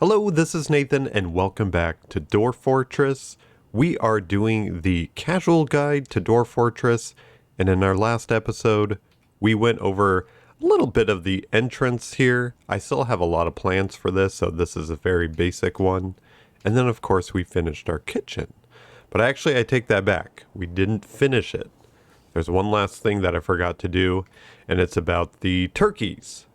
Hello, this is Nathan and welcome back to Dwarf Fortress. We are doing the casual guide to Dwarf Fortress, and in our last episode, we went over a little bit of the entrance here. I still have a lot of plans for this, so this is a very basic one. And then of course we finished our kitchen. But actually I take that back. We didn't finish it. There's one last thing that I forgot to do, and it's about the turkeys.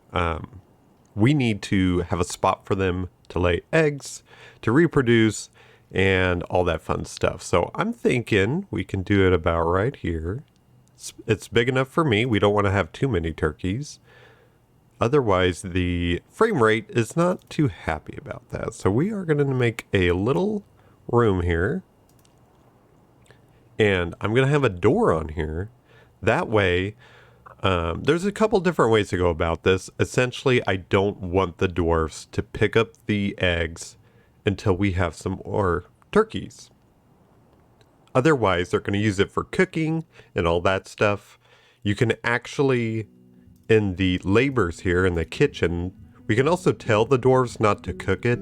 We need to have a spot for them to lay eggs, to reproduce, and all that fun stuff. So I'm thinking we can do it about right here. It's big enough for me. We don't want to have too many turkeys. Otherwise, the frame rate is not too happy about that. So we are going to make a little room here. And I'm going to have a door on here. That way, there's a couple different ways to go about this. Essentially, I don't want the dwarfs to pick up the eggs until we have some more turkeys. Otherwise, they're going to use it for cooking and all that stuff. You can actually, in the labors here in the kitchen, we can also tell the dwarves not to cook it.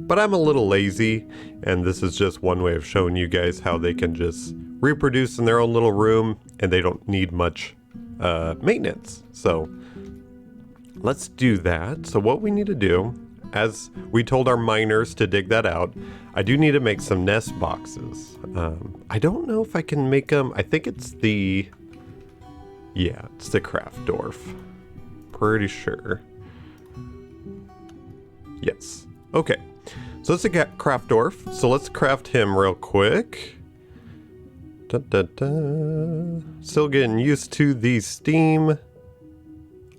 But I'm a little lazy, and this is just one way of showing you guys how they can just reproduce in their own little room, and they don't need much maintenance. So let's do that. So what we need to do, as we told our miners to dig that out, I do need to make some nest boxes. I don't know if I can make them. I think it's the craft dwarf. Pretty sure. Yes. Okay. So it's a craft dwarf. So let's craft him real quick. Still getting used to these Steam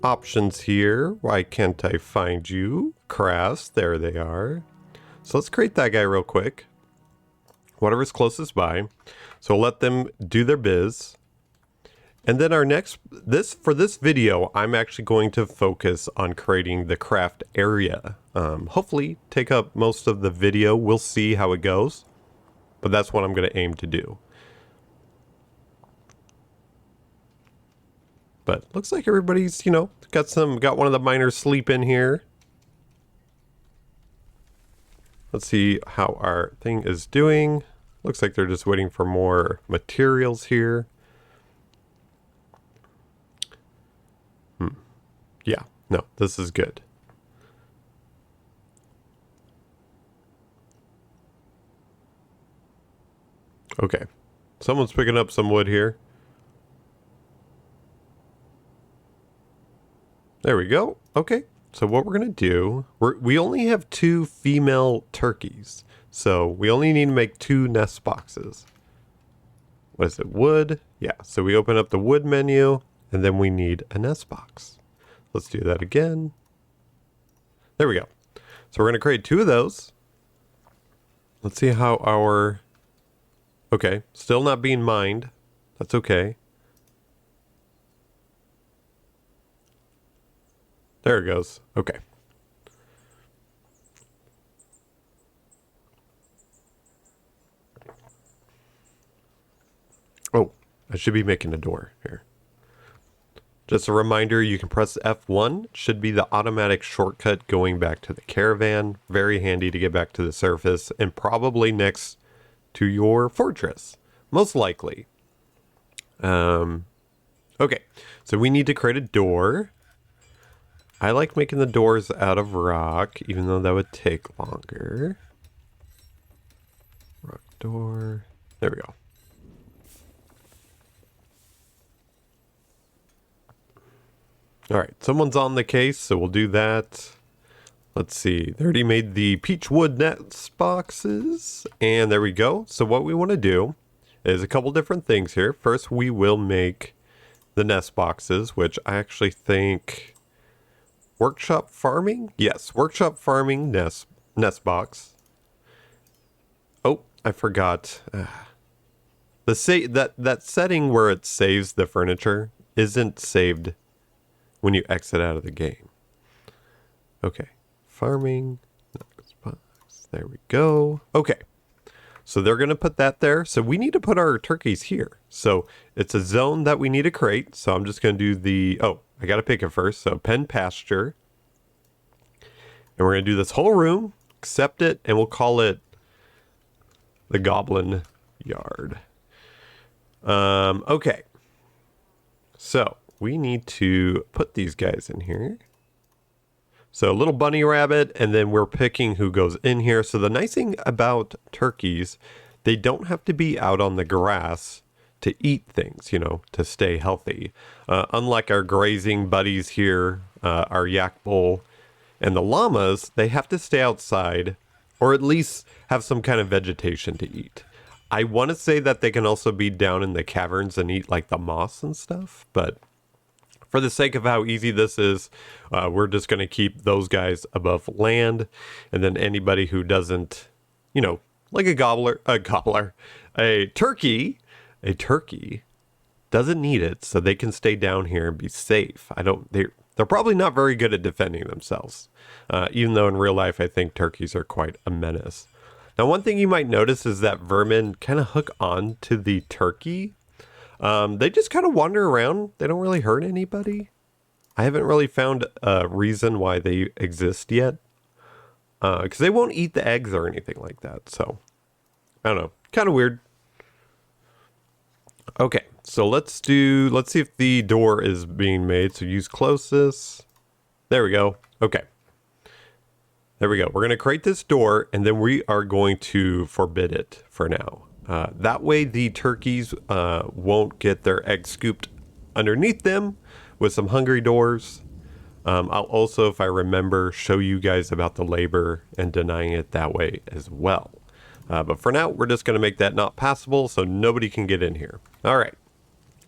options here. Why can't I find you? Crafts, there they are. So let's create that guy real quick. Whatever's closest by. So let them do their biz. And then our for this video, I'm actually going to focus on creating the craft area. Hopefully take up most of the video. We'll see how it goes. But that's what I'm going to aim to do. But looks like everybody's, got one of the miners sleeping here. Let's see how our thing is doing. Looks like they're just waiting for more materials here. Yeah, no, this is good. Okay, someone's picking up some wood here. There we go. Okay, so what we're going to do, we only have 2 female turkeys. So we only need to make 2 nest boxes. What is it, wood? Yeah, so we open up the wood menu, and then we need a nest box. Let's do that again. There we go. So we're going to create 2 of those. Let's see how our... Okay, still not being mined. That's okay. There it goes. Okay. Oh, I should be making a door here. Just a reminder, you can press F1. It should be the automatic shortcut going back to the caravan. Very handy to get back to the surface and probably next to your fortress. Most likely. Okay, so we need to create a door. I like making the doors out of rock, even though that would take longer. Rock door. There we go. All right, someone's on the case, so we'll do that. Let's see. They already made the peach wood nest boxes, and there we go. So what we want to do is a couple different things here. First, we will make the nest boxes, which I actually think... Workshop farming? Yes, workshop farming nest box. Oh, I forgot. That setting where it saves the furniture isn't saved when you exit out of the game. Okay, farming nest box. There we go. Okay, so they're gonna put that there. So we need to put our turkeys here. So it's a zone that we need to create. So I'm just gonna do the I gotta pick it first. So pen pasture. And we're gonna do this whole room accept it, and we'll call it the Goblin Yard. Okay. So we need to put these guys in here. So a little bunny rabbit, and then we're picking who goes in here. So the nice thing about turkeys, they don't have to be out on the grass to eat things, you know, to stay healthy. Unlike our grazing buddies here, our yak bull and the llamas, they have to stay outside or at least have some kind of vegetation to eat. I want to say that they can also be down in the caverns and eat like the moss and stuff, but for the sake of how easy this is, we're just going to keep those guys above land, and then anybody who doesn't, you know, like a turkey doesn't need it, so they can stay down here and be safe. They're probably not very good at defending themselves, even though in real life I think turkeys are quite a menace. Now, one thing you might notice is that vermin kind of hook on to the turkey. They just kind of wander around. They don't really hurt anybody. I haven't really found a reason why they exist yet. Because they won't eat the eggs or anything like that. So, I don't know. Kind of weird. Okay, so let's see if the door is being made. So use closest. There we go. Okay. There we go. We're going to create this door, and then we are going to forbid it for now. That way the turkeys won't get their eggs scooped underneath them with some hungry doors. I'll also, if I remember, show you guys about the labor and denying it that way as well. But for now, we're just going to make that not passable so nobody can get in here. All right.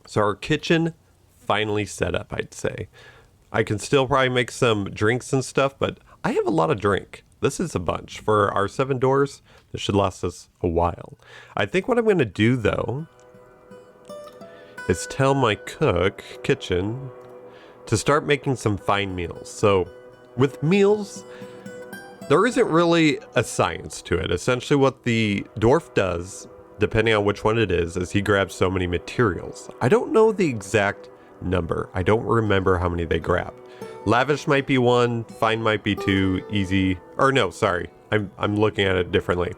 So our kitchen finally set up, I'd say. I can still probably make some drinks and stuff, but I have a lot of drink. This is a bunch. For our 7 doors, this should last us a while. I think what I'm going to do, though, is tell my kitchen, to start making some fine meals. So with meals, there isn't really a science to it. Essentially what the dwarf does, depending on which one it is he grabs so many materials. I don't know the exact number. I don't remember how many they grab. Lavish might be 1, fine might be 2, easy, or no, sorry, I'm looking at it differently.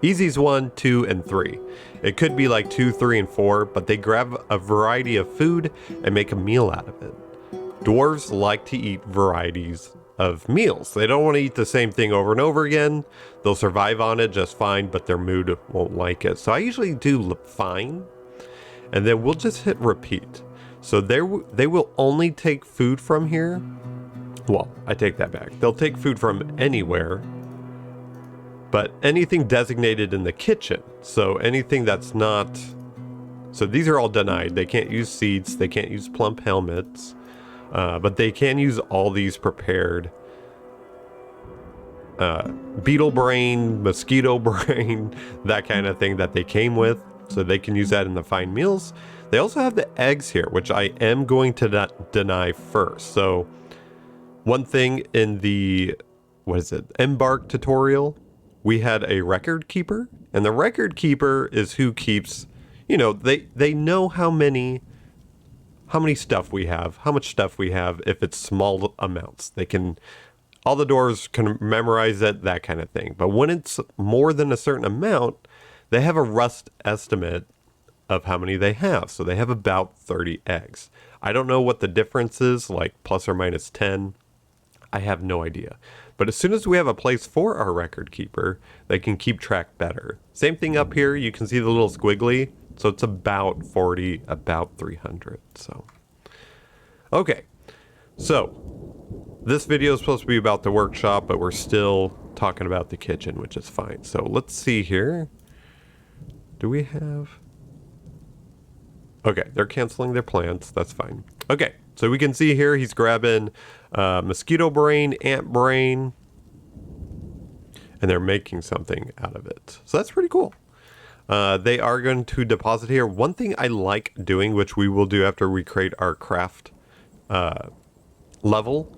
Easy's 1, 2, and 3. It could be like 2, 3, and 4, but they grab a variety of food and make a meal out of it. Dwarves like to eat varieties of meals. They don't want to eat the same thing over and over again. They'll survive on it just fine, but their mood won't like it. So I usually do fine, and then we'll just hit repeat. So they will only take food from here. Well, I take that back. They'll take food from anywhere, but anything designated in the kitchen. So anything that's not... So these are all denied. They can't use seeds. They can't use plump helmets. But they can use all these prepared beetle brain, mosquito brain, that kind of thing that they came with. So they can use that in the fine meals. They also have the eggs here, which I am going to deny first. So one thing in the, Embark tutorial, we had a record keeper. And the record keeper is who keeps, you know, they know how much stuff we have, if it's small amounts. All the doors can memorize it, that kind of thing. But when it's more than a certain amount, they have a rough estimate of how many they have. So they have about 30 eggs. I don't know what the difference is, like plus or minus 10. I have no idea. But as soon as we have a place for our record keeper, they can keep track better. Same thing up here. You can see the little squiggly. So it's about 40, about 300. So, okay. So this video is supposed to be about the workshop, but we're still talking about the kitchen, which is fine. So let's see here. Do we have... Okay, they're canceling their plans. That's fine. Okay, so we can see here he's grabbing mosquito brain, ant brain, and they're making something out of it. So that's pretty cool. They are going to deposit here. One thing I like doing, which we will do after we create our craft level,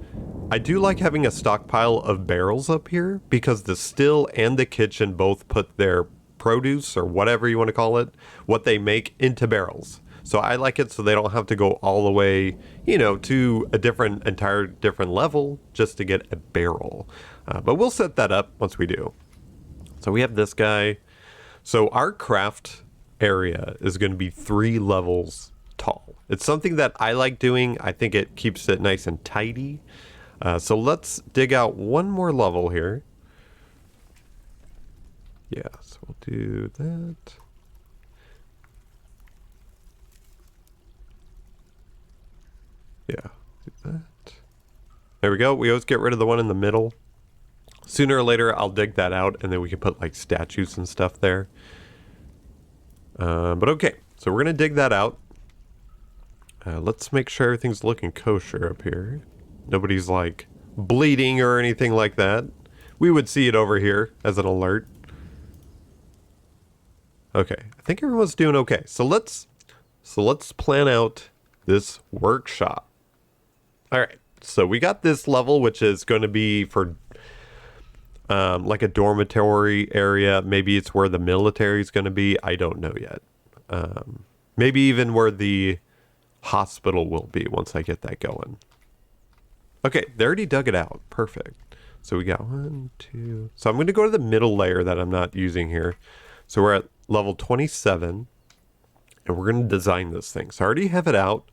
I do like having a stockpile of barrels up here because the still and the kitchen both put their produce, or whatever you want to call it, what they make, into barrels. So I like it so they don't have to go all the way, you know, to a different level just to get a barrel. But we'll set that up once we do. So we have this guy. So our craft area is going to be 3 levels tall. It's something that I like doing. I think it keeps it nice and tidy. So let's dig out one more level here. Yeah, so we'll do that. Yeah, do that. There we go. We always get rid of the one in the middle. Sooner or later, I'll dig that out, and then we can put like statues and stuff there. But okay, so we're going to dig that out. Let's make sure everything's looking kosher up here. Nobody's like bleeding or anything like that. We would see it over here as an alert. Okay, I think everyone's doing okay. So let's plan out this workshop. All right, so we got this level, which is going to be for like a dormitory area. Maybe it's where the military is going to be. I don't know yet. Maybe even where the hospital will be once I get that going. Okay, they already dug it out. Perfect. So we got 1, 2. So I'm going to go to the middle layer that I'm not using here. So we're at level 27, and we're going to design this thing. So I already have it out,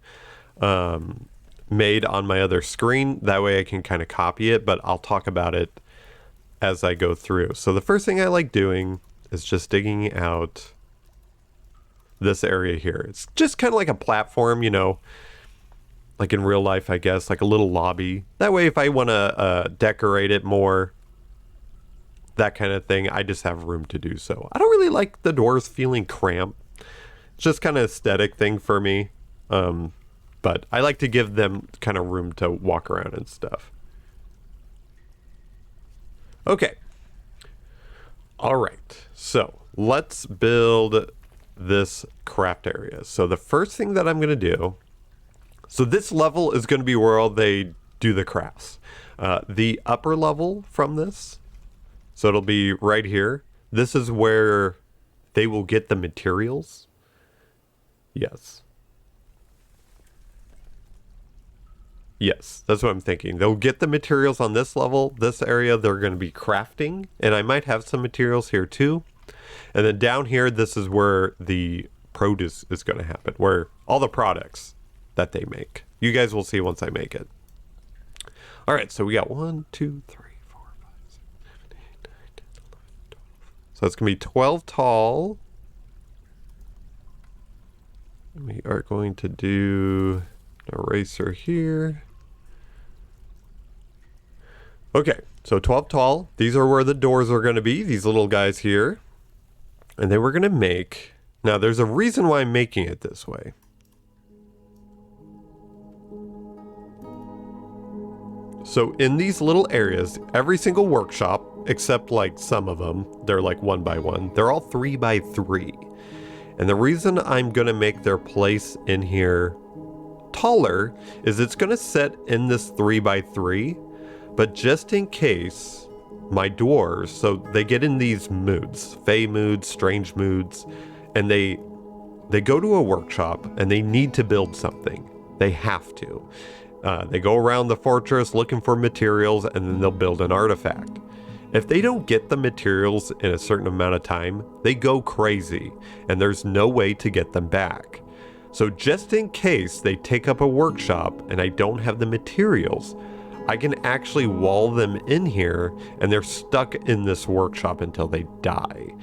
made on my other screen. That way I can kind of copy it, but I'll talk about it as I go through. So the first thing I like doing is just digging out this area here. It's just kind of like a platform, you know, like in real life, I guess, like a little lobby. That way, if I want to decorate it more, that kind of thing, I just have room to do so. I don't really like the doors feeling cramped. It's just kind of aesthetic thing for me. But I like to give them kind of room to walk around and stuff. Okay. All right. So let's build this craft area. So the first thing that I'm going to do, so this level is going to be where all they do the crafts. The upper level from this, so it'll be right here. This is where they will get the materials. Yes. Yes, that's what I'm thinking. They'll get the materials on this level. This area, they're going to be crafting. And I might have some materials here too. And then down here, this is where the produce is going to happen. Where all the products that they make. You guys will see once I make it. All right, so we got 1, 2, 3, 4, 5, 6, 7, 8, 9, 10, 11, 12. So it's going to be 12 tall. We are going to do an eraser here. Okay, so 12 tall. These are where the doors are going to be, these little guys here. And then we're going to make... Now, there's a reason why I'm making it this way. So in these little areas, every single workshop, except like some of them, they're like 1 by 1. They're all 3 by 3. And the reason I'm going to make their place in here taller is it's going to set in this 3 by 3. But just in case my dwarves, so they get in these moods, fey moods, strange moods, and they go to a workshop and they need to build something. They have to. They go around the fortress looking for materials, and then they'll build an artifact. If they don't get the materials in a certain amount of time, they go crazy, and there's no way to get them back. So just in case they take up a workshop and I don't have the materials, I can actually wall them in here, and they're stuck in this workshop until they die.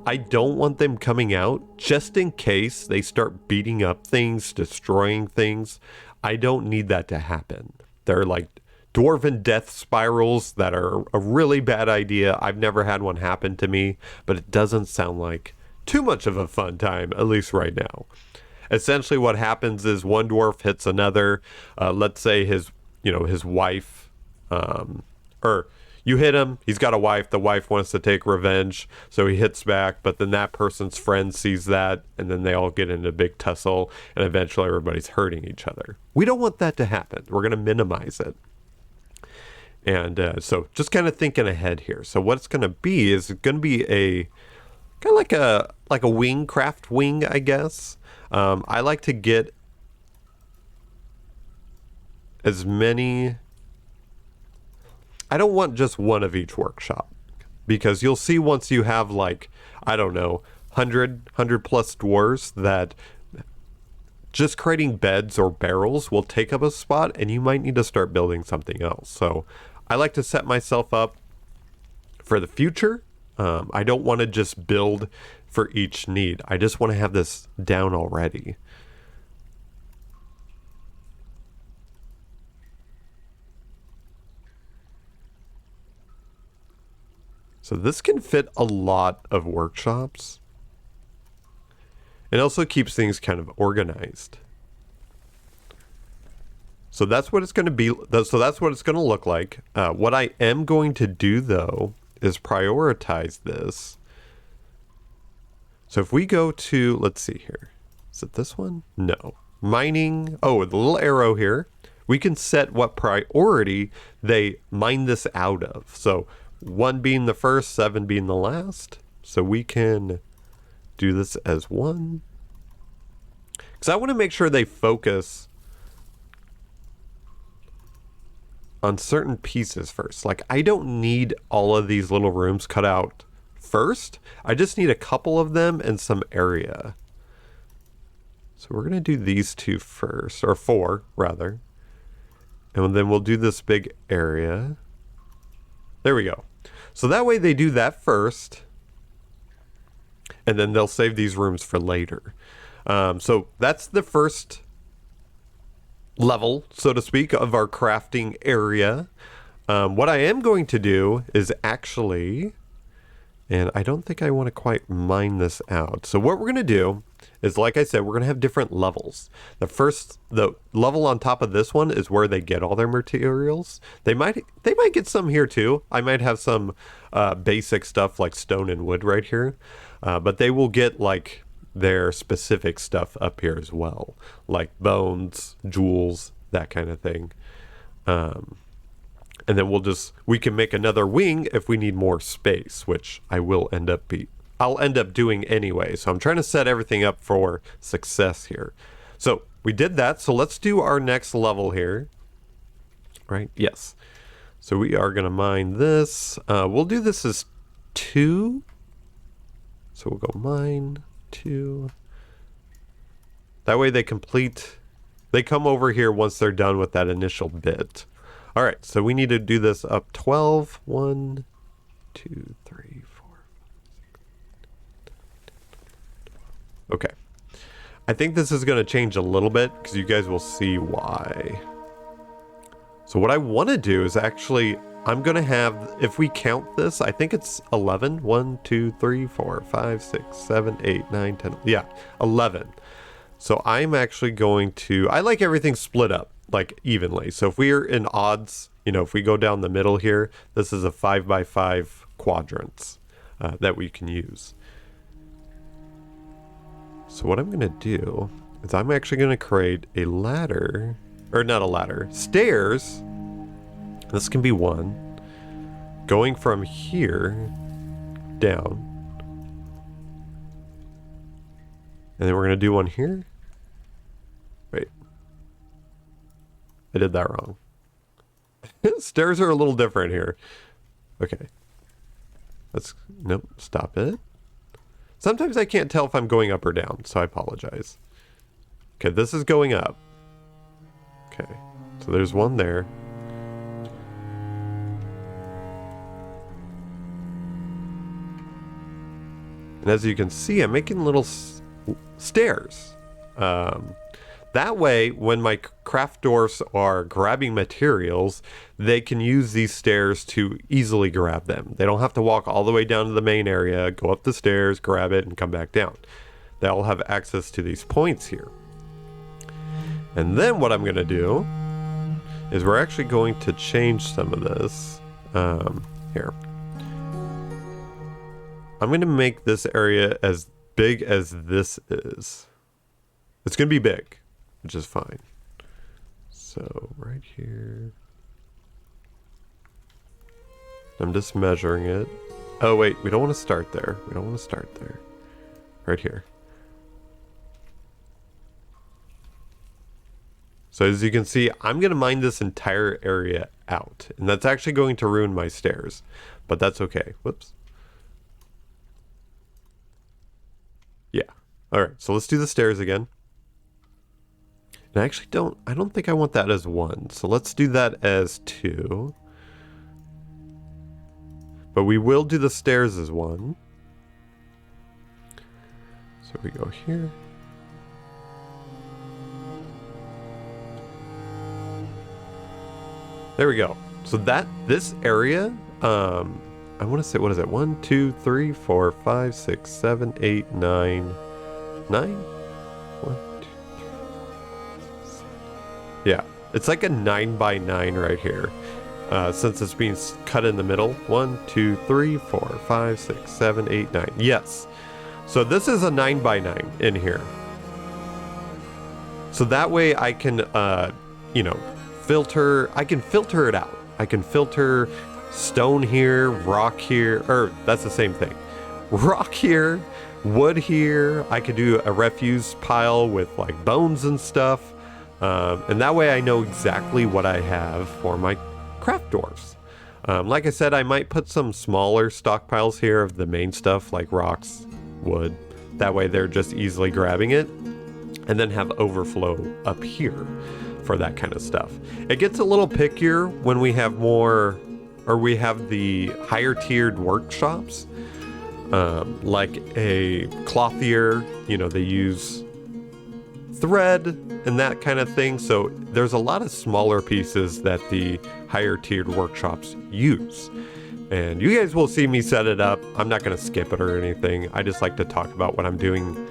I don't want them coming out just in case they start beating up things, destroying things. I don't need that to happen. They're like dwarven death spirals that are a really bad idea. I've never had one happen to me, but it doesn't sound like too much of a fun time, at least right now. Essentially what happens is one dwarf hits another. Let's say his wife, or you hit him, he's got a wife, the wife wants to take revenge, so he hits back, but then that person's friend sees that, and then they all get in a big tussle, and eventually everybody's hurting each other. We don't want that to happen. We're going to minimize it. And so just kind of thinking ahead here. So what it's going to be is going to be a kind of like a wing, craft wing, I guess. I like to get as many... I don't want just one of each workshop, because you'll see once you have like, I don't know, 100 plus dwarves, that just creating beds or barrels will take up a spot and you might need to start building something else. So I like to set myself up for the future. I don't want to just build for each need. I just want to have this down already. So this can fit a lot of workshops. It also keeps things kind of organized. So that's what it's going to be. So that's what it's going to look like. What I am going to do, though, is prioritize this. So if we go to, let's see here. Is it this one? No. Mining. Oh, the little arrow here. We can set what priority they mine this out of. So 1 being the first, 7 being the last. So we can do this as 1. Because I want to make sure they focus on certain pieces first. Like, I don't need all of these little rooms cut out first. I just need a couple of them and some area. So we're going to do these 2 first, or 4 rather. And then we'll do this big area. There we go. So that way they do that first, and then they'll save these rooms for later. So that's the first level, so to speak, of our crafting area. What I am going to do is actually, and I don't think I want to quite mine this out. So what we're going to do is, like I said, we're going to have different levels. The level on top of this one is where they get all their materials. They might get some here too. I might have some basic stuff like stone and wood right here. But they will get like their specific stuff up here as well, like bones, jewels, that kind of thing. And then we can make another wing if we need more space, which I'll end up doing anyway. So I'm trying to set everything up for success here. So we did that. So let's do our next level here. Right? Yes. So we are going to mine this. We'll do this as 2. So we'll go mine 2. That way they come over here once they're done with that initial bit. All right, so we need to do this up 12. 1, 2, 3, 4. Okay. I think this is going to change a little bit because you guys will see why. So what I want to do is actually, I'm going to have, if we count this, I think it's 11. 1, 2, 3, 4, 5, 6, 7, 8, 9, 10. Yeah, 11. So I'm actually going to, I like everything split up like evenly. So if we're in odds, if we go down the middle here, this is a 5x5 quadrants that we can use. So what I'm going to do is I'm actually going to create a ladder, or not a ladder, stairs. This can be 1 going from here down. And then we're going to do one here. Wait. I did that wrong. Stairs are a little different here. Okay. Nope, stop it. Sometimes I can't tell if I'm going up or down, so I apologize. Okay, this is going up. Okay, so there's one there. And as you can see, I'm making little stairs. That way, when my craft dwarfs are grabbing materials, they can use these stairs to easily grab them. They don't have to walk all the way down to the main area, go up the stairs, grab it, and come back down. They'll have access to these points here. And then what I'm going to do is we're actually going to change some of this. Here. I'm going to make this area as big as this is. It's going to be big, which is fine. So right here. I'm just measuring it. Oh wait, we don't want to start there. We don't want to start there. Right here. So as you can see, I'm going to mine this entire area out. And that's actually going to ruin my stairs, but that's okay. Whoops. Yeah. All right, so let's do the stairs again. And I don't think I want that as 1. So let's do that as 2. But we will do the stairs as 1. So we go here. There we go. So this area, I want to say, what is it? 1, 2, 3, 4, 5, 6, 7, 8, 9, 9? 1, 2, 3, 6, yeah, it's like a 9 by 9 right here. Since it's being cut in the middle. 1, 2, 3, 4, 5, 6, 7, 8, 9. Yes. So this is a 9 by 9 in here. So that way I can, you know, I can filter it out. I can filter stone here, rock here, or that's the same thing. Rock here, wood here. I could do a refuse pile with like bones and stuff. And that way I know exactly what I have for my craft dwarfs. Like I said, I might put some smaller stockpiles here of the main stuff like rocks, wood. That way they're just easily grabbing it. And then have overflow up here for that kind of stuff. It gets a little pickier when we have more, or we have the higher tiered workshops, like a clothier, you know, they use thread and that kind of thing. So there's a lot of smaller pieces that the higher tiered workshops use. And you guys will see me set it up. I'm not going to skip it or anything. I just like to talk about what I'm doing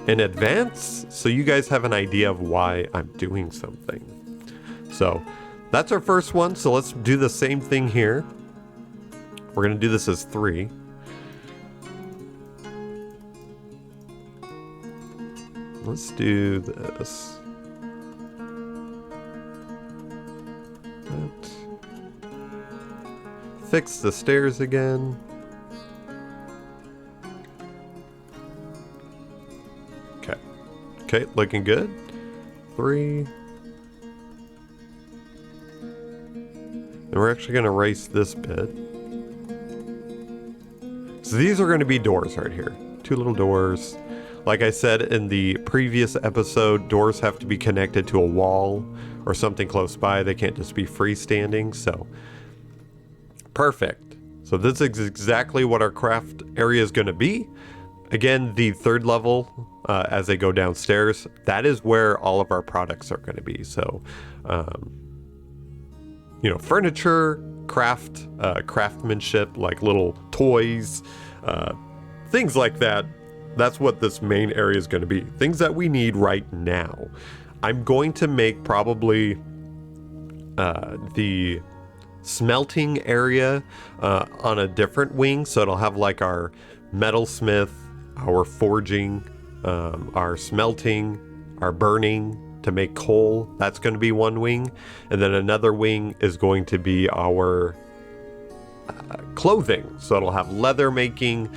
in advance so you guys have an idea of why I'm doing something. So that's our first one. So let's do the same thing here. We're going to do this as 3. Let's do this. Fix the stairs again. Okay, looking good. 3. And we're actually going to erase this bit. So these are going to be doors right here. 2 little doors. Like I said in the previous episode, doors have to be connected to a wall or something close by. They can't just be freestanding. So, perfect. So this is exactly what our craft area is going to be. Again, the 3rd level, as they go downstairs, that is where all of our products are going to be. So, you know, furniture, craftsmanship, like little toys, things like that. That's what this main area is going to be. Things that we need right now. I'm going to make probably the smelting area on a different wing. So it'll have like our metalsmith, our forging, our smelting, our burning to make coal. That's going to be one wing. And then another wing is going to be our clothing. So it'll have leather making,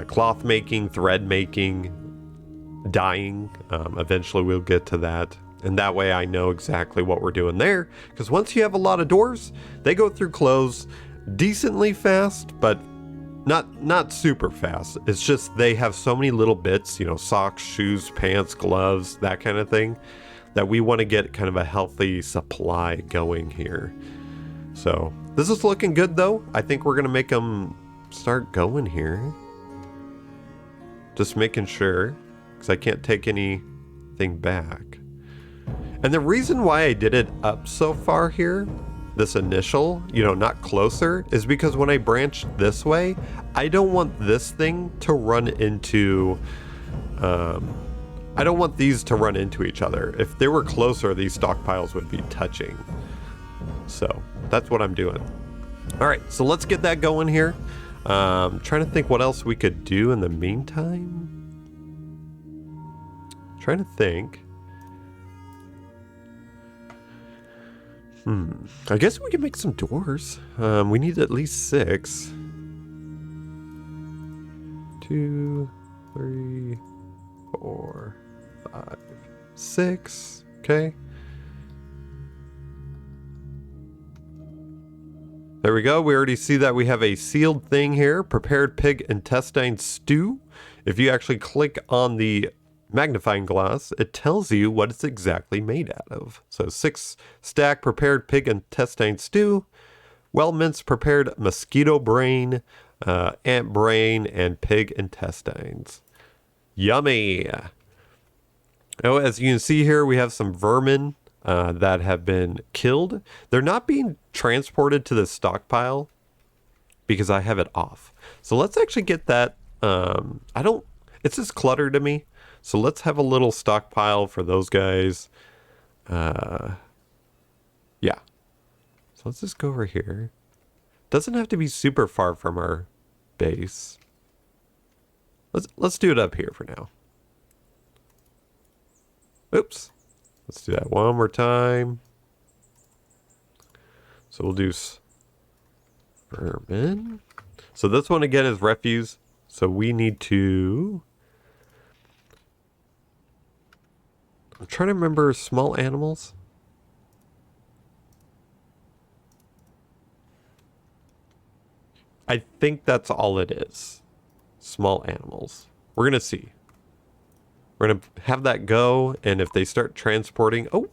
cloth making, thread making, dyeing. Eventually we'll get to that. And that way I know exactly what we're doing there. Because once you have a lot of doors, they go through clothes decently fast, but not super fast. It's just they have so many little bits, you know, socks, shoes, pants, gloves, that kind of thing, that we want to get kind of a healthy supply going here. So this is looking good though. I think we're going to make them start going here. Just making sure, because I can't take anything back. And the reason why I did it up so far here, this initial, you know, not closer, is because when I branch this way, I don't want this thing to run into, I don't want these to run into each other. If they were closer, these stockpiles would be touching. So that's what I'm doing. All right, so let's get that going here. Trying to think what else we could do in the meantime. Trying to think. I guess we can make some doors. We need at least 6. 2, 3, 4, 5, 6. Okay. There we go. We already see that we have a sealed thing here. Prepared pig intestine stew. If you actually click on the magnifying glass, it tells you what it's exactly made out of. So 6 stack prepared pig intestine stew, well minced prepared mosquito brain, ant brain, and pig intestines. Yummy. Oh, as you can see here, we have some vermin that have been killed. They're not being transported to the stockpile because I have it off. So let's actually get that. It's just clutter to me. So let's have a little stockpile for those guys. Yeah. So let's just go over here. Doesn't have to be super far from our base. Let's do it up here for now. Oops. Let's do that one more time. So we'll do vermin. So this one again is refuse. So we need to... I'm trying to remember small animals. I think that's all it is. Small animals. We're going to see. We're going to have that go, and if they start transporting... Oh,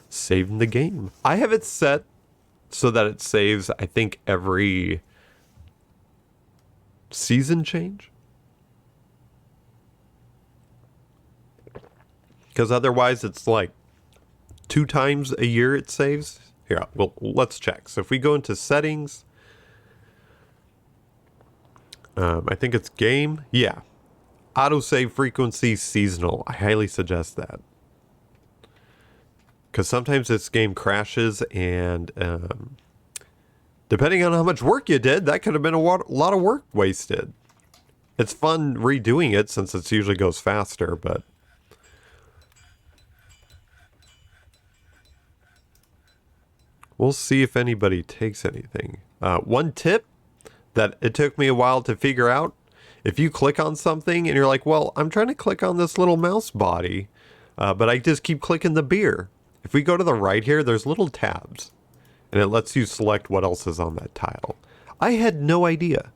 saving the game. I have it set so that it saves, I think, every season change. Because otherwise it's like 2 times a year it saves. Here, well, let's check. So if we go into settings... I think it's game. Yeah. Autosave frequency seasonal. I highly suggest that. Because sometimes this game crashes and depending on how much work you did, that could have been a lot of work wasted. It's fun redoing it since it usually goes faster, but... We'll see if anybody takes anything. One tip that it took me a while to figure out. If you click on something and you're like, well, I'm trying to click on this little mouse body, but I just keep clicking the beer. If we go to the right here, there's little tabs. And it lets you select what else is on that tile. I had no idea.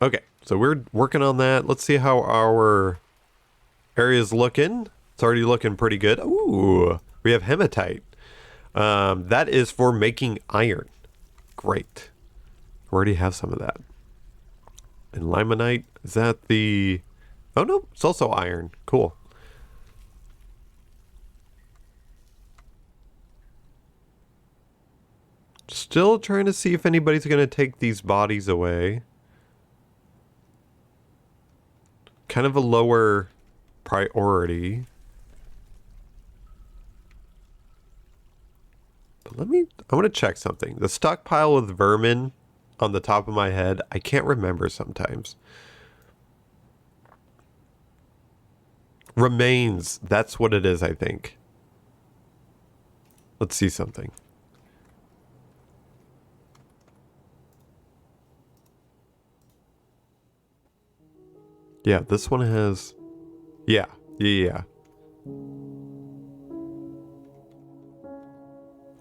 Okay, so we're working on that. Let's see how our area's looking. It's already looking pretty good. Ooh, we have hematite. That is for making iron. Great. We already have some of that. And limonite, is that the... Oh no, it's also iron. Cool. Still trying to see if anybody's going to take these bodies away. Kind of a lower priority. But I want to check something. The stockpile with vermin on the top of my head, I can't remember sometimes. Remains, that's what it is, I think. Let's see something. Yeah, this one has... Yeah.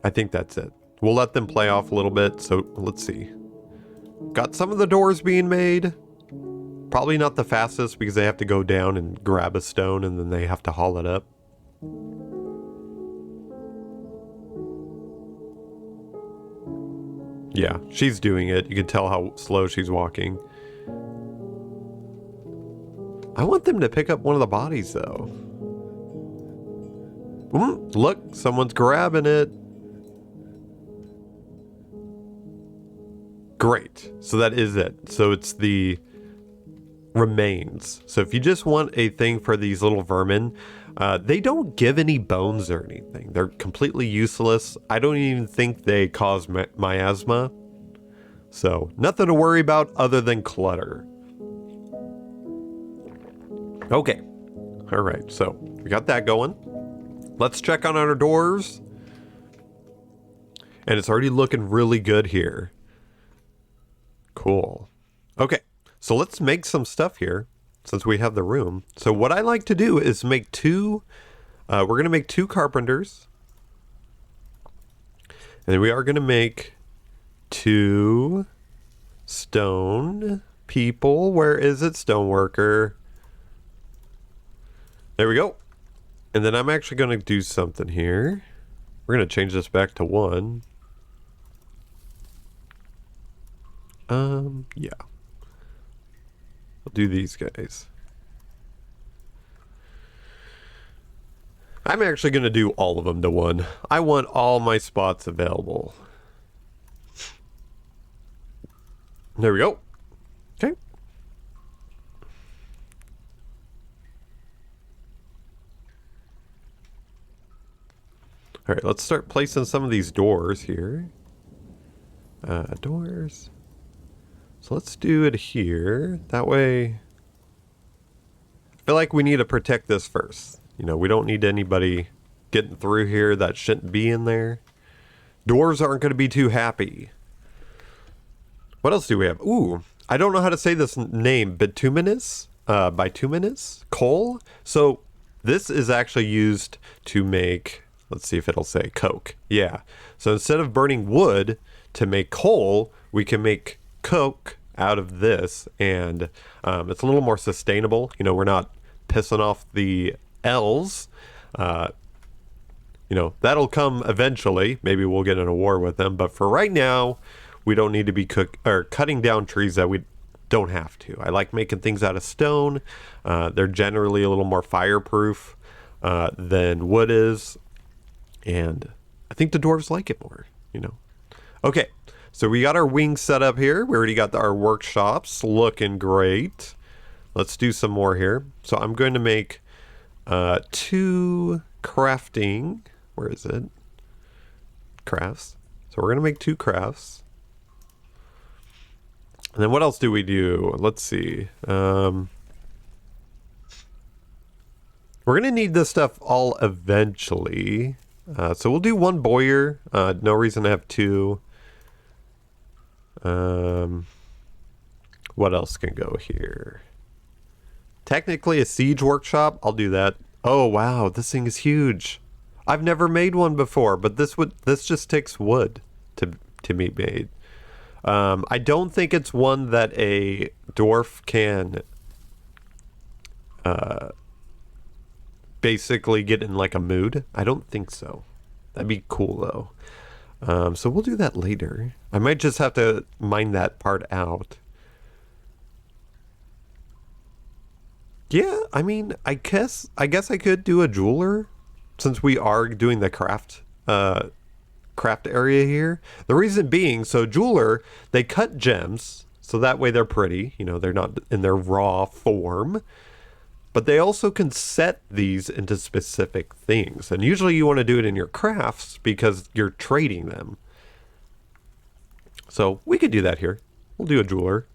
I think that's it. We'll let them play off a little bit, so let's see. Got some of the doors being made. Probably not the fastest because they have to go down and grab a stone and then they have to haul it up. Yeah, she's doing it. You can tell how slow she's walking. I want them to pick up one of the bodies though. Look, someone's grabbing it. Great. So that is it. So it's the remains. So if you just want a thing for these little vermin, they don't give any bones or anything. They're completely useless. I don't even think they cause miasma. So nothing to worry about other than clutter. Okay. All right. So we got that going. Let's check on our doors. And it's already looking really good here. Cool. Okay. So let's make some stuff here since we have the room. So what I like to do is make 2, we're going to make 2 carpenters. And then we are going to make 2 stone people. Where is it? Stoneworker. There we go. And then I'm actually going to do something here. We're going to change this back to 1. Yeah. We'll do these guys. I'm actually going to do all of them to 1. I want all my spots available. There we go. Okay. All right, let's start placing some of these doors here. Doors. So let's do it here. That way, I feel like we need to protect this first. You know, we don't need anybody getting through here that shouldn't be in there. Doors aren't going to be too happy. What else do we have? Ooh, I don't know how to say this name. Bituminous? Bituminous? Coal? So this is actually used to make, let's see if it'll say coke. Yeah. So instead of burning wood to make coal, we can make coke out of this, and it's a little more sustainable. You know, we're not pissing off the elves. You know, that'll come eventually. Maybe we'll get in a war with them, but for right now, we don't need to be cutting down trees that we don't have to. I like making things out of stone. They're generally a little more fireproof than wood is, and I think the dwarves like it more, you know. Okay, so we got our wings set up here. We already got our workshops looking great. Let's do some more here. So I'm going to make 2 crafting. Where is it? Crafts. So we're going to make 2 crafts. And then what else do we do? Let's see. We're going to need this stuff all eventually. So we'll do 1 bowyer. No reason to have 2. What else can go here? Technically a siege workshop. I'll do that. Oh wow, this thing is huge. I've never made one before, but this just takes wood to be made. I don't think it's one that a dwarf can basically get in like a mood. I don't think so. That'd be cool though. So we'll do that later. I might just have to mine that part out. Yeah, I mean, I guess I could do a jeweler since we are doing the craft area here. The reason being, so jeweler, they cut gems so that way they're pretty, you know, they're not in their raw form. But they also can set these into specific things. And usually you want to do it in your crafts because you're trading them. So we could do that here. We'll do a jeweler.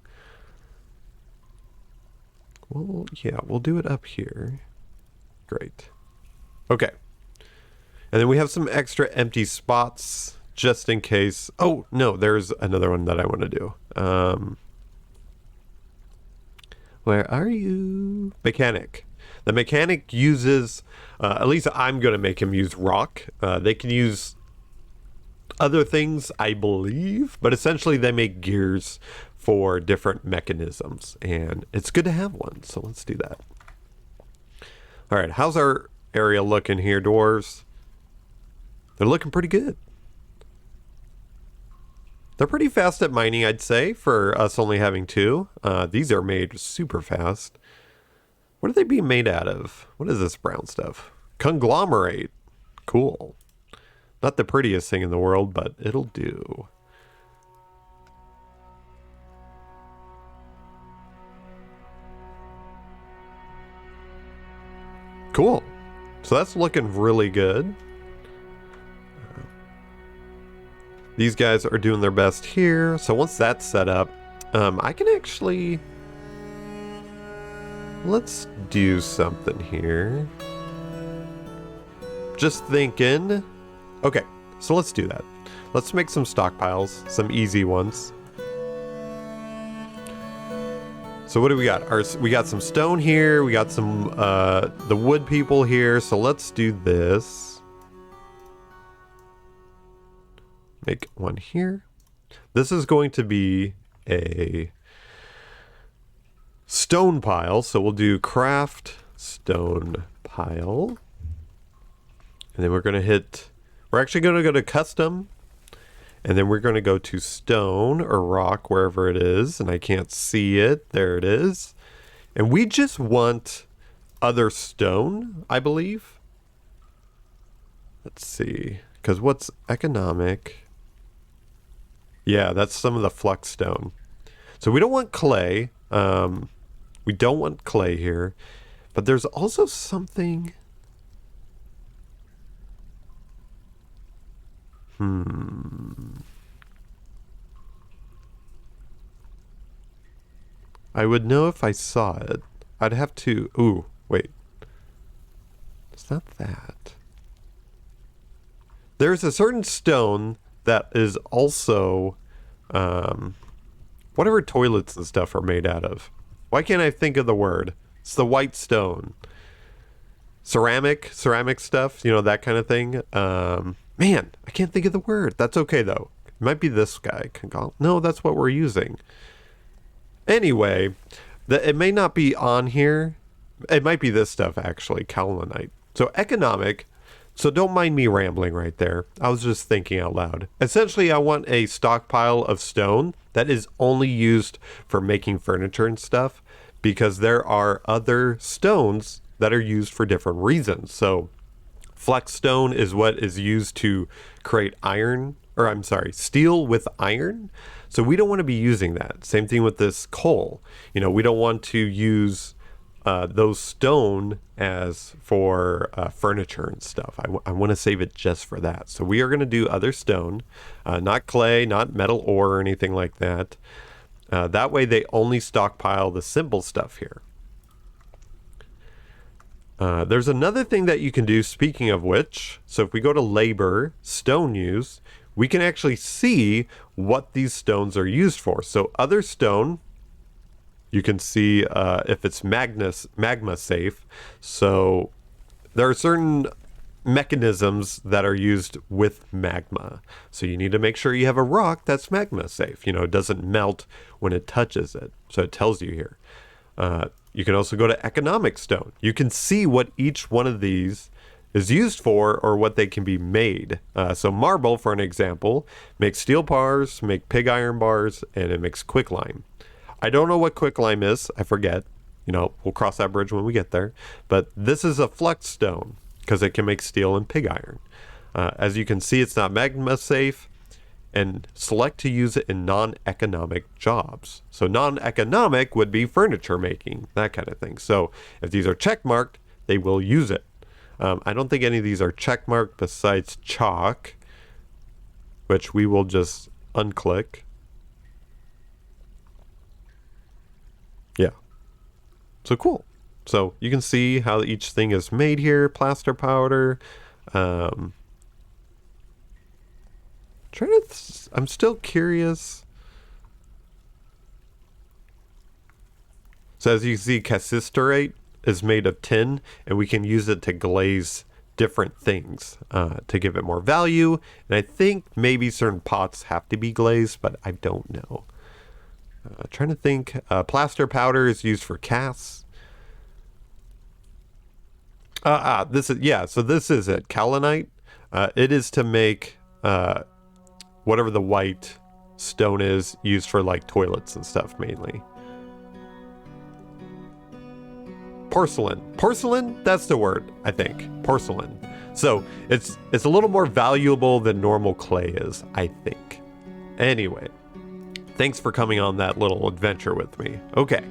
Well, yeah, we'll do it up here. Great. Okay. And then we have some extra empty spots just in case. Oh, no, there's another one that I want to do. Where are you? Mechanic. The mechanic uses, at least I'm going to make him use rock. They can use other things, I believe, but essentially they make gears for different mechanisms, and it's good to have one, so let's do that. All right, how's our area looking here, dwarves? They're looking pretty good. They're pretty fast at mining, I'd say, for us only having 2. These are made super fast. What are they being made out of? What is this brown stuff? Conglomerate. Cool. Not the prettiest thing in the world, but it'll do. Cool. So that's looking really good. These guys are doing their best here. So once that's set up, I can actually... Let's do something here. Just thinking. Okay, so let's do that. Let's make some stockpiles, some easy ones. So what do we got? We got some stone here. We got some the wood people here. So let's do this. make one here. This is going to be a stone pile. So we'll do craft stone pile. And then we're actually going to go to custom. And then we're going to go to stone or rock, wherever it is. And I can't see it. There it is. And we just want other stone, I believe. Let's see. Because what's economic? Yeah, that's some of the flux stone. So we don't want clay. We don't want clay here. But there's also something... I would know if I saw it. I'd have to... Ooh, wait. It's not that. There's a certain stone that is also... whatever toilets and stuff are made out of. Why can't I think of the word? It's the white stone. Ceramic stuff, you know, that kind of thing. Man, I can't think of the word. That's okay, though. It might be this guy. No, that's what we're using. Anyway, it may not be on here. It might be this stuff, actually, kaolinite. So economic. So don't mind me rambling right there. I was just thinking out loud. Essentially, I want a stockpile of stone that is only used for making furniture and stuff, because there are other stones that are used for different reasons. So flex stone is what is used to create steel with iron. So we don't want to be using that. Same thing with this coal. You know, we don't want to use those stone as for furniture and stuff. I want to save it just for that. So we are going to do other stone, not clay, not metal ore or anything like that. That way they only stockpile the simple stuff here. There's another thing that you can do, speaking of which. So if we go to labor, stone use, we can actually see what these stones are used for. So other stone, you can see if it's magma safe. So there are certain mechanisms that are used with magma. So you need to make sure you have a rock that's magma safe. You know, it doesn't melt when it touches it. So it tells you here. You can also go to economic stone. You can see what each one of these is used for or what they can be made. So marble, for an example, makes steel bars, make pig iron bars, and it makes quicklime. I don't know what quicklime is. I forget. You know, we'll cross that bridge when we get there. But this is a flux stone because it can make steel and pig iron. As you can see, it's not magma safe. And select to use it in non-economic jobs. So non-economic would be furniture making, that kind of thing. So if these are checkmarked, they will use it. I don't think any of these are checkmarked besides chalk, which we will just unclick. Yeah. So cool. So you can see how each thing is made here. Plaster powder. I'm still curious. So as you see, cassiterite is made of tin, and we can use it to glaze different things to give it more value. And I think maybe certain pots have to be glazed, but I don't know. Trying to think. Plaster powder is used for casts. So this is it. Kaolinite. It is to make whatever the white stone is used for like toilets and stuff mainly. Porcelain, that's the word, I think. Porcelain. So it's a little more valuable than normal clay is, I think. Anyway, thanks for coming on that little adventure with me. Okay,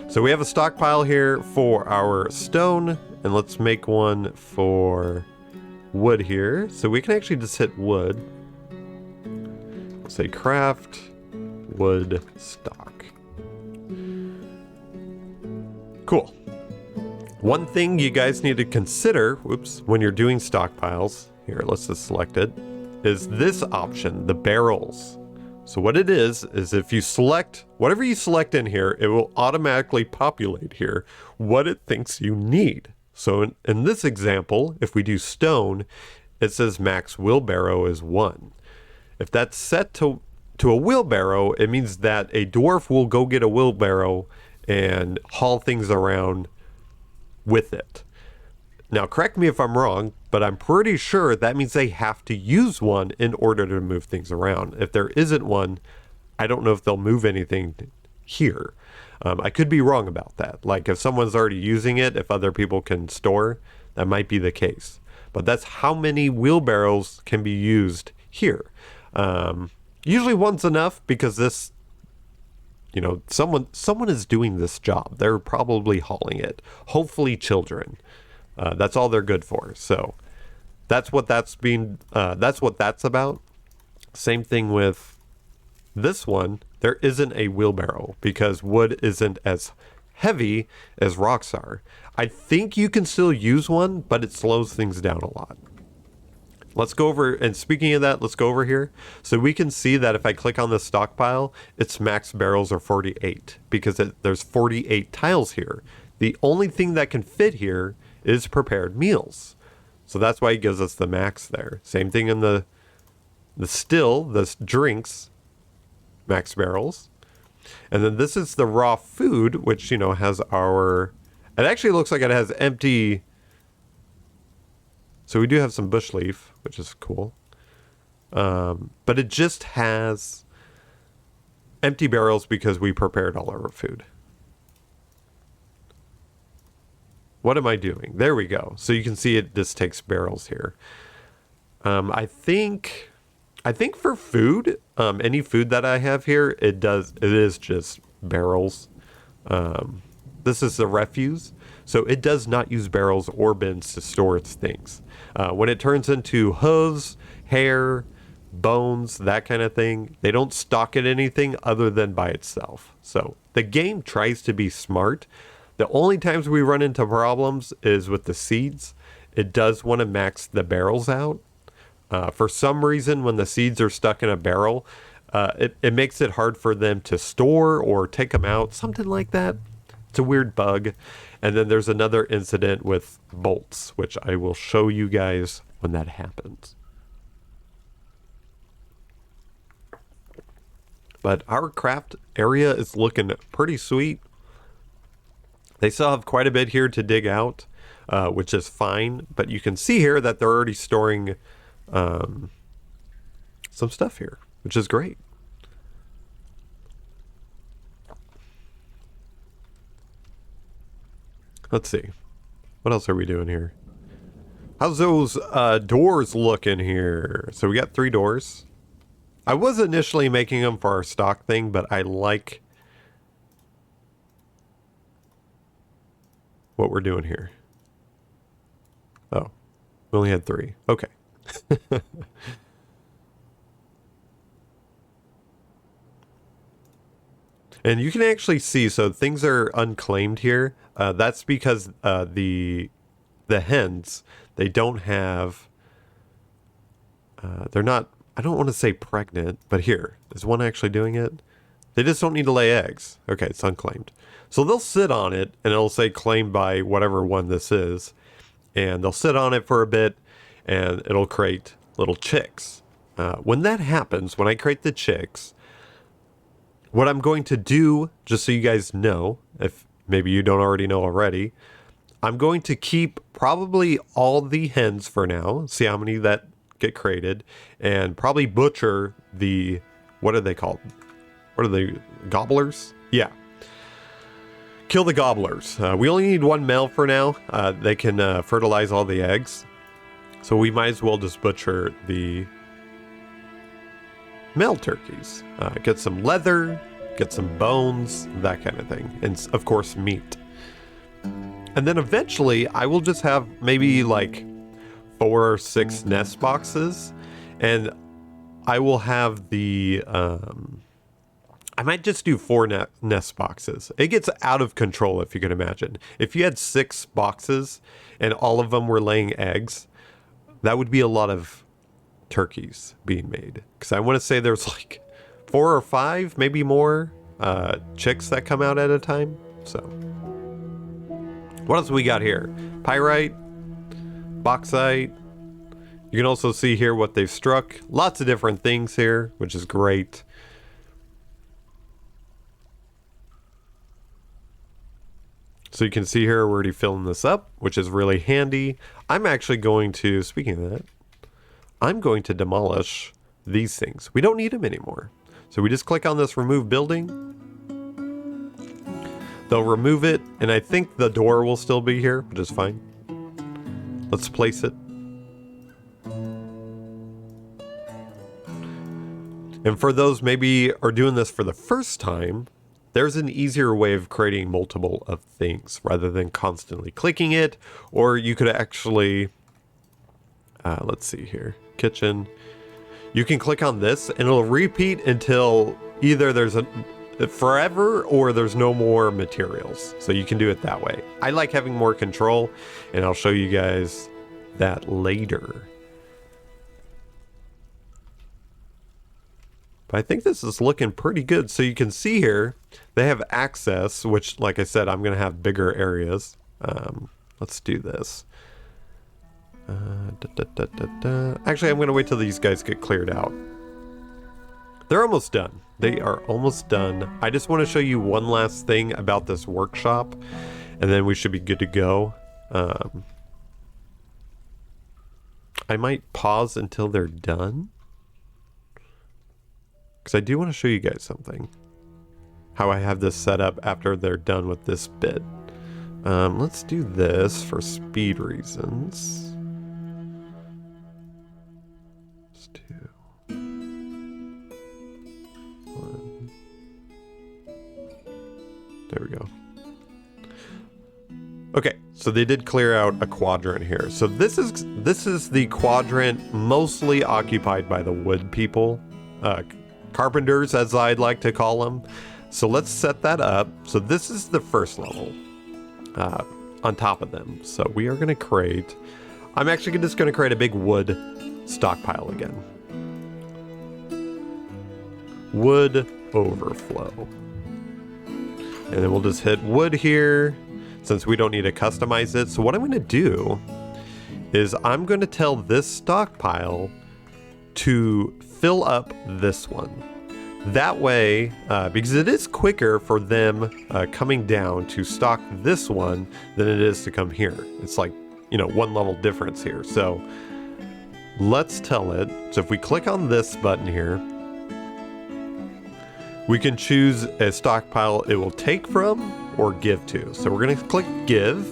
so we have a stockpile here for our stone, and let's make one for wood here. So we can actually just hit wood. Say craft wood stock. Cool. One thing you guys need to consider, when you're doing stockpiles, here, let's just select it, is this option, the barrels. So what it is if you select, whatever you select in here, it will automatically populate here what it thinks you need. So in this example, if we do stone, it says max wheelbarrow is 1. If that's set to a wheelbarrow, it means that a dwarf will go get a wheelbarrow and haul things around with it. Now, correct me if I'm wrong, but I'm pretty sure that means they have to use one in order to move things around. If there isn't one, I don't know if they'll move anything here. I could be wrong about that. Like if someone's already using it, if other people can store, that might be the case. But that's how many wheelbarrows can be used here. Usually one's enough because this, you know, someone is doing this job. They're probably hauling it. Hopefully children. That's all they're good for. So that's what that's about. Same thing with this one. There isn't a wheelbarrow because wood isn't as heavy as rocks are. I think you can still use one, but it slows things down a lot. Let's go over, and speaking of that, let's go over here. So we can see that if I click on the stockpile, its max barrels are 48 because there's 48 tiles here. The only thing that can fit here is prepared meals. So that's why it gives us the max there. Same thing in the drinks, max barrels. And then this is the raw food, which, you know, has it actually looks like it has empty. So we do have some bush leaf, which is cool. But it just has empty barrels because we prepared all our food. What am I doing? There we go. So you can see it just takes barrels here. I think for food, any food that I have here, it is just barrels. This is the refuse. So it does not use barrels or bins to store its things. When it turns into hooves, hair, bones, that kind of thing, they don't stock it anything other than by itself. So the game tries to be smart. The only times we run into problems is with the seeds. It does want to max the barrels out. For some reason, when the seeds are stuck in a barrel, it makes it hard for them to store or take them out, something like that. It's a weird bug. And then there's another incident with bolts, which I will show you guys when that happens. But our craft area is looking pretty sweet. They still have quite a bit here to dig out, which is fine. But you can see here that they're already storing some stuff here, which is great. Let's see. What else are we doing here? How's those doors looking here? So we got 3 doors. I was initially making them for our stock thing, but I like what we're doing here. Oh, we only had 3. Okay. And you can actually see, so things are unclaimed here. That's because the hens, they don't have, they're not, I don't want to say pregnant, but here, is one actually doing it? They just don't need to lay eggs. Okay, it's unclaimed. So they'll sit on it, and it'll say claimed by whatever one this is. And they'll sit on it for a bit, and it'll create little chicks. When that happens, when I create the chicks, what I'm going to do, just so you guys know, if maybe you don't already know already, I'm going to keep probably all the hens for now, see how many that get created, and probably butcher the, what are they called? What are they, gobblers? Yeah. Kill the gobblers. We only need 1 male for now. They can fertilize all the eggs. So we might as well just butcher the male turkeys. Get some leather, get some bones, that kind of thing. And of course, meat. And then eventually I will just have maybe like 4 or 6 nest boxes. And I will have the, I might just do 4 nest boxes. It gets out of control if you can imagine. If you had 6 boxes and all of them were laying eggs, that would be a lot of turkeys being made. Because I want to say there's like 4 or 5, maybe more, chicks that come out at a time. So, what else we got here? Pyrite, bauxite, You can also see here what they've struck. Lots of different things here, which is great. So you can see here we're already filling this up, which is really handy. I'm actually going to, speaking of that, I'm going to demolish these things. We don't need them anymore. So we just click on this remove building. They'll remove it, and I think the door will still be here, which is fine. Let's place it. And for those maybe are doing this for the first time, there's an easier way of creating multiple of things rather than constantly clicking it. Or you could actually, let's see here, kitchen. You can click on this and it'll repeat until either there's a forever or there's no more materials. So you can do it that way. I like having more control, and I'll show you guys that later. But I think this is looking pretty good. So you can see here, they have access, which, like I said, I'm going to have bigger areas. Let's do this. Actually, I'm going to wait till these guys get cleared out. They're almost done. They are almost done. I just want to show you one last thing about this workshop, and then we should be good to go. I might pause until they're done, because I do want to show you guys something. How I have this set up after they're done with this bit. Let's do this for speed reasons. Let's do 1. There we go. Okay, so they did clear out a quadrant here. So this is the quadrant mostly occupied by the wood people. Carpenters, as I'd like to call them. So let's set that up. So this is the first level on top of them. So we are going to create, I'm actually just going to create a big wood stockpile again. Wood overflow. And then we'll just hit wood here since we don't need to customize it. So what I'm going to do is I'm going to tell this stockpile to fill up this one. That way, because it is quicker for them coming down to stock this one than it is to come here. It's like, one level difference here. So let's tell it. So if we click on this button here, we can choose a stockpile it will take from or give to. So we're going to click give,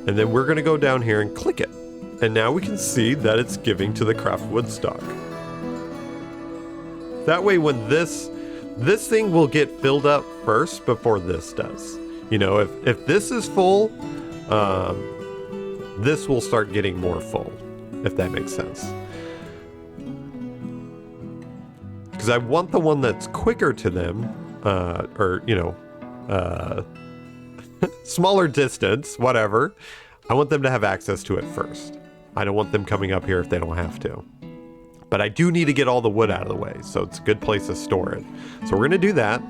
and then we're going to go down here and click it. And now we can see that it's giving to the craft wood stock. That way when this thing will get filled up first before this does. If this is full, this will start getting more full, if that makes sense. Because I want the one that's quicker to them, smaller distance, whatever. I want them to have access to it first. I don't want them coming up here if they don't have to. But I do need to get all the wood out of the way, so it's a good place to store it. So we're going to do that.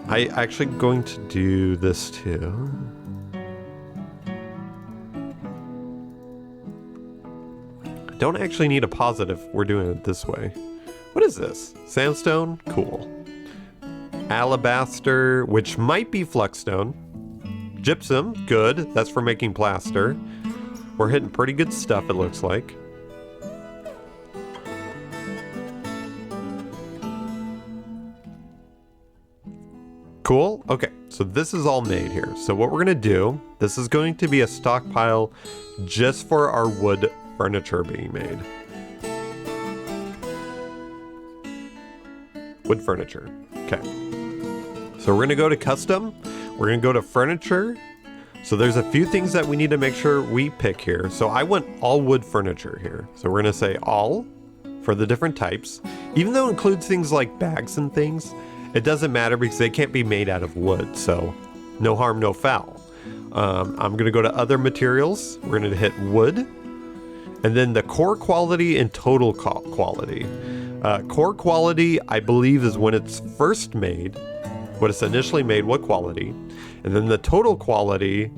I actually going to do this too. I don't actually need a positive. We're doing it this way. What is this? Sandstone? Cool. Alabaster, which might be fluxstone. Gypsum, good. That's for making plaster. We're hitting pretty good stuff, it looks like. Cool. Okay, so this is all made here. So what we're going to do, this is going to be a stockpile just for our wood furniture being made. Wood furniture. Okay. So we're going to go to custom. We're going to go to furniture. So there's a few things that we need to make sure we pick here. So I want all wood furniture here. So we're going to say all for the different types. Even though it includes things like bags and things, it doesn't matter because they can't be made out of wood. So no harm, no foul. I'm going to go to other materials. We're going to hit wood. And then the core quality and total quality. Core quality, I believe, is when it's first made, what it's initially made, what quality. And then the total quality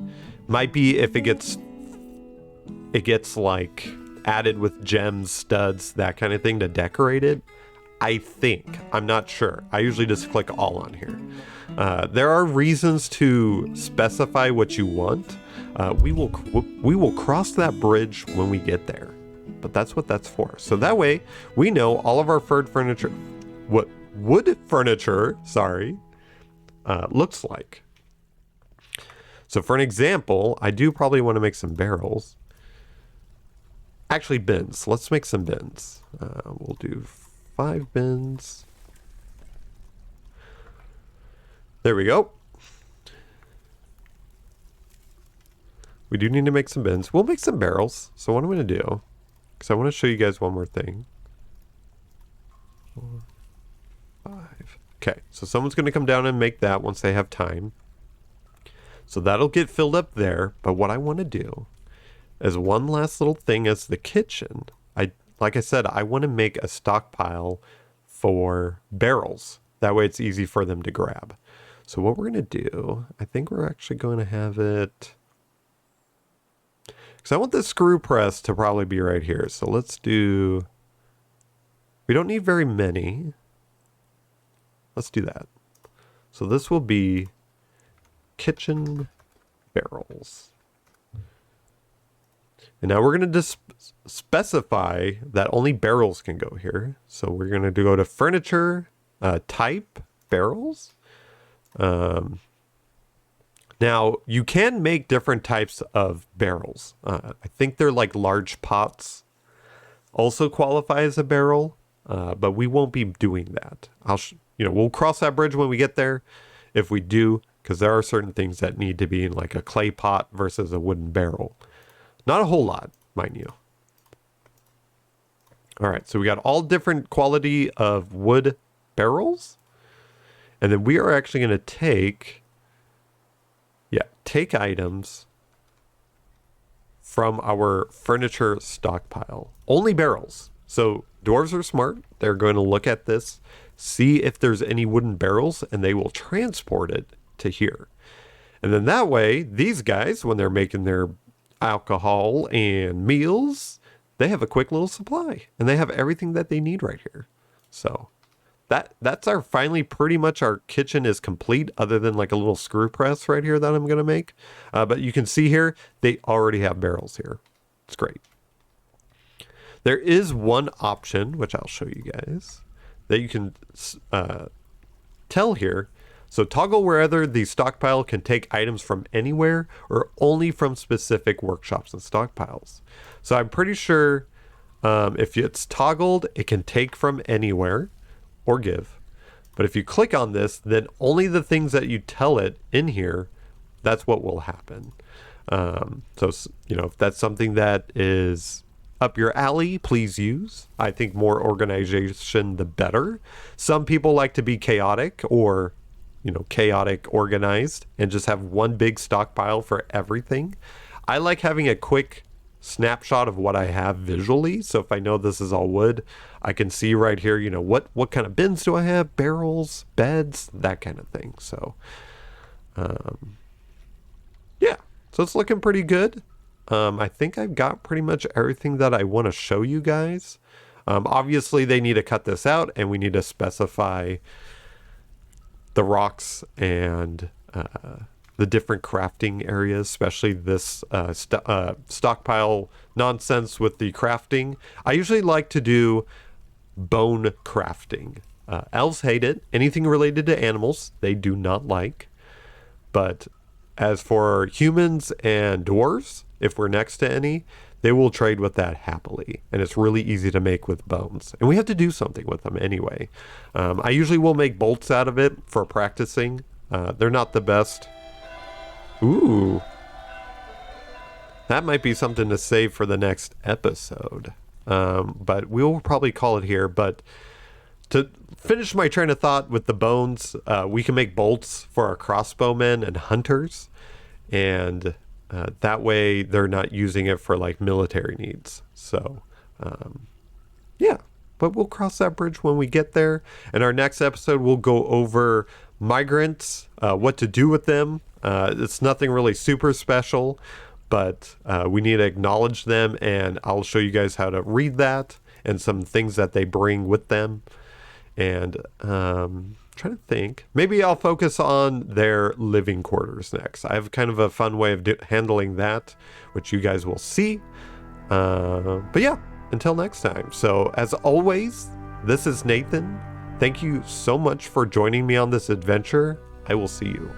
might be if it gets like added with gems, studs, that kind of thing to decorate it. I think. I'm not sure. I usually just click all on here. There are reasons to specify what you want. We will cross that bridge when we get there. But that's what that's for. So that way we know all of our wood furniture, looks like. So for an example, I do probably want to make some barrels. Actually, bins. Let's make some bins. We'll do 5 bins. There we go. We do need to make some bins. We'll make some barrels. So what I'm going to do, because I want to show you guys one more thing. 4, 5. Okay, so someone's going to come down and make that once they have time. So that'll get filled up there. But what I want to do is one last little thing as the kitchen. Like I said, I want to make a stockpile for barrels. That way it's easy for them to grab. So what we're going to do, I think we're actually going to have it... because I want the screw press to probably be right here. So let's do... we don't need very many. Let's do that. So this will be kitchen barrels. And now we're going to just specify that only barrels can go here. So we're going to go to furniture, type, barrels. Now, you can make different types of barrels. I think they're like large pots also qualify as a barrel, but we won't be doing that. We'll cross that bridge when we get there if we do, because there are certain things that need to be in like a clay pot versus a wooden barrel. Not a whole lot, mind you. All right, so we got all different quality of wood barrels. And then we are actually going to take items from our furniture stockpile. Only barrels. So dwarves are smart. They're going to look at this, see if there's any wooden barrels, and they will transport it to here. And then that way, these guys, when they're making their alcohol and meals, they have a quick little supply. And they have everything that they need right here. So... That's our finally pretty much our kitchen is complete, other than like a little screw press right here that I'm going to make. But you can see here, they already have barrels here. It's great. There is one option, which I'll show you guys, that you can tell here. So toggle whether the stockpile can take items from anywhere or only from specific workshops and stockpiles. So I'm pretty sure if it's toggled, it can take from anywhere or give. But if you click on this, then only the things that you tell it in here, that's what will happen. So, if that's something that is up your alley, please use. I think more organization, the better. Some people like to be chaotic or, chaotic organized and just have one big stockpile for everything. I like having a quick snapshot of what I have visually. So if I know this is all wood, I can see right here, what kind of bins do I have? Barrels, beds, that kind of thing. So, yeah, so it's looking pretty good. I think I've got pretty much everything that I want to show you guys. Obviously they need to cut this out and we need to specify the rocks and, the different crafting areas, especially this stockpile nonsense with the crafting. I usually like to do bone crafting. Elves hate it. Anything related to animals, they do not like. But as for humans and dwarves, if we're next to any, they will trade with that happily. And it's really easy to make with bones. And we have to do something with them anyway. I usually will make bolts out of it for practicing. They're not the best. Ooh. That might be something to save for the next episode. But we'll probably call it here. But to finish my train of thought with the bones, we can make bolts for our crossbowmen and hunters. And that way they're not using it for like military needs. So, yeah. But we'll cross that bridge when we get there. In our next episode, we'll go over migrants, what to do with them. It's nothing really super special, but we need to acknowledge them, and I'll show you guys how to read that and some things that they bring with them. And trying to think, maybe I'll focus on their living quarters next. I have kind of a fun way of handling that, which you guys will see. But yeah, until next time. So as always, this is Nathan. Thank you so much for joining me on this adventure. I will see you